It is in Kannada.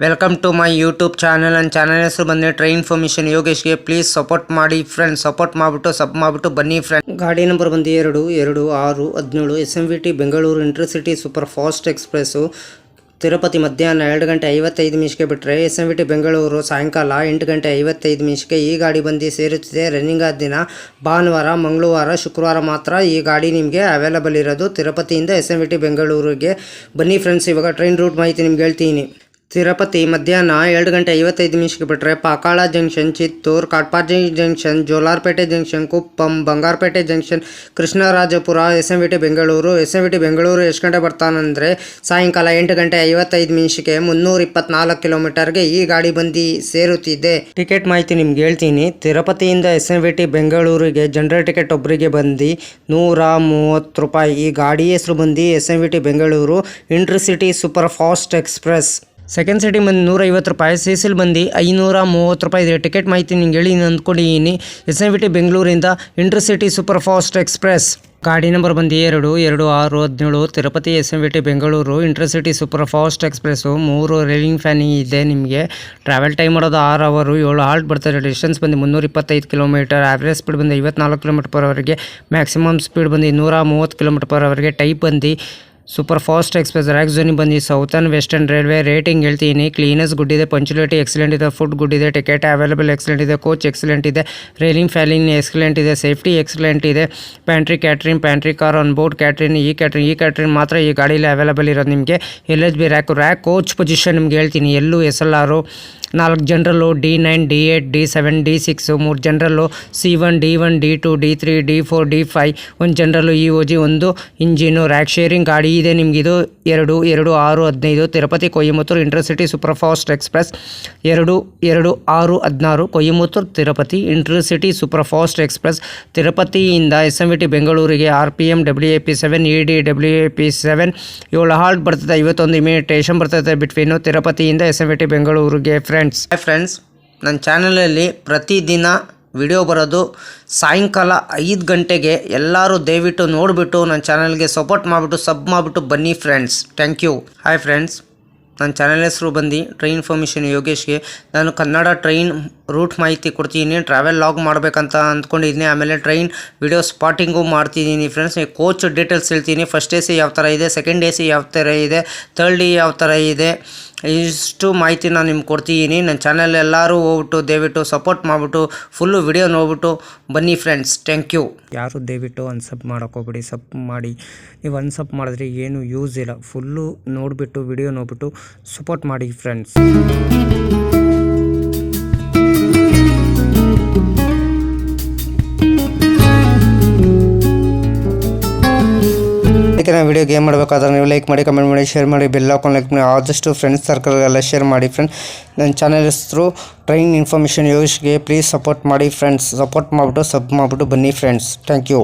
Welcome to my YouTube channel. ನನ್ನ ಚಾನಲ್ ಹೆಸರು ಬಂದರೆ ಟ್ರೈನ್ ಇನ್ಫಾರ್ಮೇಷನ್ ಯೋಗೇಶ್ಗೆ. ಪ್ಲೀಸ್ ಸಪೋರ್ಟ್ ಮಾಡಿ ಫ್ರೆಂಡ್ಸ್, ಸಪೋರ್ಟ್ ಮಾಡಿಬಿಟ್ಟು ಬನ್ನಿ ಫ್ರೆಂಡ್ಸ್. ಗಾಡಿ ನಂಬರ್ ಬಂದು 22617 SMVT Bengaluru intercity super fast express. Tirupati ಮಧ್ಯಾಹ್ನ 2:55 ಬಿಟ್ಟರೆ SMVT ಬೆಂಗಳೂರು ಸಾಯಂಕಾಲ 8:55 ಈ ಗಾಡಿ ಬಂದು ಸೇರುತ್ತಿದೆ. ರನ್ನಿಂಗ್ ಆದ ದಿನ ಭಾನುವಾರ, ಮಂಗಳವಾರ, ಶುಕ್ರವಾರ ಮಾತ್ರ ಈ ಗಾಡಿ ನಿಮಗೆ ಅವೈಲಬಲ್ ಇರೋದು. ತಿರುಪತಿಯಿಂದ SMVT ಬೆಂಗಳೂರಿಗೆ ಬನ್ನಿ ಫ್ರೆಂಡ್ಸ್. ಇವಾಗ ಟ್ರೈನ್ ರೂಟ್ ಮಾಹಿತಿ ನಿಮ್ಗೆ ಹೇಳ್ತೀನಿ. ತಿರುಪತಿ ಮಧ್ಯಾಹ್ನ 2:55 ಬಿಟ್ಟರೆ Pakala junction, Chittoor, Katpadi junction, Jolarpettai junction, Kuppam, Bangarapet junction, Krishnarajapuram, SMVT Bengaluru. SMVT Bengaluru ಎಷ್ಟು ಗಂಟೆ ಬರ್ತಾನಂದರೆ ಸಾಯಂಕಾಲ 8:55 324 ಕಿಲೋಮೀಟರ್ಗೆ ಈ ಗಾಡಿ ಬಂದು ಸೇರುತ್ತಿದೆ. ಟಿಕೆಟ್ ಮಾಹಿತಿ ನಿಮ್ಗೆ ಹೇಳ್ತೀನಿ. ತಿರುಪತಿಯಿಂದ SMVT ಬೆಂಗಳೂರಿಗೆ ಜನರಲ್ ಟಿಕೆಟ್ ಒಬ್ಬರಿಗೆ ಬಂದು 130 ರೂಪಾಯಿ. ಈ ಗಾಡಿ ಹೆಸರು ಬಂದು SMVT Bengaluru intercity super fast express. Second seating ಬಂದು 150 ರೂಪಾಯಿ. CCL ಬಂದು 530 ರೂಪಾಯಿ ಇದೆ. ಟಿಕೆಟ್ ಮಾಹಿತಿ ನಿಂಗೆ ಹೇಳಿ ಅಂದ್ಕೊಂಡಿದ್ದೀನಿ. SMVT ಬೆಂಗಳೂರಿಂದ ಇಂಟರ್ಸಿಟಿ ಸೂಪರ್ ಫಾಸ್ಟ್ ಎಕ್ಸ್ಪ್ರೆಸ್. ಗಾಡಿ ನಂಬರ್ ಬಂದು 22617 Tirupati SMVT Bengaluru intercity super fast express. 3 railing fan ಇದೆ. ನಿಮಗೆ ಟ್ರಾವೆಲ್ ಟೈಮ್ ಮಾಡೋದು 6 ಅವರ್, 7 ಹಾಲ್ಟ್ ಬರ್ತಾರೆ. ಡಿಸ್ಟೆನ್ಸ್ ಬಂದು 325 ಕಿಲೋಮೀಟರ್. ಆವ್ರೇಜ್ ಸ್ಪೀಡ್ ಬಂದು 54 km/h. ಮ್ಯಾಕ್ಸಿಮಮ್ ಸ್ಪೀಡ್ ಬಂದು 130 km/h. ಟೈಪ್ ಬಂದು ಸೂಪರ್ ಫಾಸ್ಟ್ ಎಕ್ಸ್ಪ್ರೆಸ್. ರ್ಯಾಕ್ ಝೋನಿಗೆ ಬಂದು ಸೌತರ್ನ್ ವೆಸ್ಟರ್ನ್ ರೈಲ್ವೆ. ರೇಟಿಂಗ್ ಹೇಳ್ತೀನಿ. ಕ್ಲೀನೆಸ್ ಗುಡ್ ಇದೆ, ಪಂಚುಲಿಟಿ ಎಕ್ಸಲೆಂಟ್ ಇದೆ, ಫುಡ್ ಗುಡ್ ಇದೆ, ಟಿಕೆಟ್ ಅವೈಲೇಬಲ್ ಎಕ್ಸಲೆಂಟ್ ಇದೆ, ಕೋಚ್ ಎಕ್ಸಲೆಂಟ್ ಇದೆ, ರೈಲಿಂಗ್ ಫ್ಯಾಲಿಂಗ್ ಎಕ್ಸಲೆಂಟ್ ಇದೆ, ಸೇಫ್ಟಿ ಎಕ್ಸಲೆಂಟ್ ಇದೆ. Pantry car on board catering. ಈ ಕ್ಯಾಟ್ರಿನ್ ಮಾತ್ರ ಈ ಗಾಡಿಯಲ್ಲಿ ಅವೈಲೇಬಲ್ ಇರೋದು ನಿಮಗೆ. LHB ರ್ಯಾಕ್ ಕೋಚ್ ಪೊಸಿಷನ್ ನಿಮ್ಗೆ ಹೇಳ್ತೀನಿ. ಎಲ್ಲೂ SLR, 4 general, D9, D8, D7, D6, 3 general, C1, D1, D2, D3, D4, D5, 1 general, EOG, 1 engine. Rake sharing ಗಾಡಿ ಇದೆ ನಿಮಗಿದು. 22615 Tirupati Coimbatore intercity super fast express. 22616 Coimbatore Tirupati intercity super fast express. ತಿರುಪತಿಯಿಂದ SMVT ಬೆಂಗಳೂರಿಗೆ RPM WAP7 ED WAP7 7 halt ಬರ್ತದೆ. 51 ಮಿನಿಟ್ ಸ್ಟೇಷನ್ ಬರ್ತದೆ ಬಿಟ್ವೀನು ತಿರುಪತಿಯಿಂದ SMVT ಬೆಂಗಳೂರಿಗೆ. ಫ್ರೆಂಡ್ಸ್, ನನ್ನ ಚಾನಲಲ್ಲಿ ಪ್ರತಿದಿನ ವಿಡಿಯೋ ಬರೋದು ಸಾಯಂಕಾಲ 5 ಗಂಟೆಗೆ. ಎಲ್ಲರೂ ದಯವಿಟ್ಟು ನೋಡಿಬಿಟ್ಟು ನನ್ನ ಚಾನಲ್ಗೆ ಸಪೋರ್ಟ್ ಮಾಡಿಬಿಟ್ಟು ಸಬ್ ಮಾಡಿಬಿಟ್ಟು ಬನ್ನಿ friends. Thank you. Hi friends, ನನ್ನ ಚಾನಲ್ ಹೆಸರು ಬಂದು ಟ್ರೈನ್ ಇನ್ಫಾರ್ಮೇಷನ್ ಯೋಗೇಶ್ಗೆ. ನಾನು ಕನ್ನಡ ಟ್ರೈನ್ ರೂಟ್ ಮಾಹಿತಿ ಕೊಡ್ತಿದ್ದೀನಿ. ಟ್ರಾವೆಲ್ ಲಾಗ್ ಮಾಡಬೇಕಂತ ಅಂದ್ಕೊಂಡಿದ್ದೀನಿ. ಆಮೇಲೆ ಟ್ರೈನ್ ವಿಡಿಯೋ ಸ್ಪಾಟಿಂಗು ಮಾಡ್ತಿದ್ದೀನಿ ಫ್ರೆಂಡ್ಸ್. ಕೋಚ್ ಡೀಟೇಲ್ಸ್ ಹೇಳ್ತೀನಿ. ಫಸ್ಟ್ AC ಯಾವ ಥರ ಇದೆ, ಸೆಕೆಂಡ್ AC ಯಾವ ಥರ ಇದೆ, ಥರ್ಡ್ ಯಾವ ಥರ ಇದೆ, ಇಷ್ಟು ಮಾಹಿತಿ ನಾನು ನಿಮ್ಗೆ ಕೊಡ್ತಿದ್ದೀನಿ. ನನ್ನ ಚಾನಲ್ ಎಲ್ಲರೂ ಹೋಗ್ಬಿಟ್ಟು ದಯವಿಟ್ಟು ಸಪೋರ್ಟ್ ಮಾಡಿಬಿಟ್ಟು ಫುಲ್ಲು ವಿಡಿಯೋ ನೋಡ್ಬಿಟ್ಟು ಬನ್ನಿ ಫ್ರೆಂಡ್ಸ್. Thank you. ಯಾರು ದಯವಿಟ್ಟು ಅನ್ಸಪ್ ಮಾಡೋಕ್ಕೋಗ್ಬಿಡಿ. ಸಪ್ ಮಾಡಿ. ನೀವು ಅನ್ಸಪ್ ಮಾಡಿದ್ರೆ ಏನು ಯೂಸ್ ಇಲ್ಲ. ಫುಲ್ಲು ನೋಡಿಬಿಟ್ಟು ವಿಡಿಯೋ ನೋಡ್ಬಿಟ್ಟು ಸಪೋರ್ಟ್ ಮಾಡಿ ಫ್ರೆಂಡ್ಸ್. ವಿಡಿಯೋ ಗೇಮ್ ಮಾಡಬೇಕಾದ್ರೆ ನೀವು ಲೈಕ್ ಮಾಡಿ, ಕಮೆಂಟ್ ಮಾಡಿ, ಶೇರ್ ಮಾಡಿ, ಬೆಲ್ ಹಾಕೊಂಡು ಲೈಕ್ ಮಾಡಿ. ಆದಷ್ಟು ಫ್ರೆಂಡ್ಸ್ ಸರ್ಕಲ್ಗೆಲ್ಲ ಶೇರ್ ಮಾಡಿ ಫ್ರೆಂಡ್ಸ್. ನನ್ನ ಚಾನಲ್ ಹೆಸರು ಟ್ರೈನ್ ಇನ್ಫಾರ್ಮೇಷನ್ ಯೋಗೇಶ್ಗೆ. ಪ್ಲೀಸ್ ಸಪೋರ್ಟ್ ಮಾಡಿ ಫ್ರೆಂಡ್ಸ್. ಸಪೋರ್ಟ್ ಮಾಡಿಬಿಟ್ಟು ಸಬ್ ಮಾಡಿಬಿಟ್ಟು ಬನ್ನಿ ಫ್ರೆಂಡ್ಸ್. Thank you.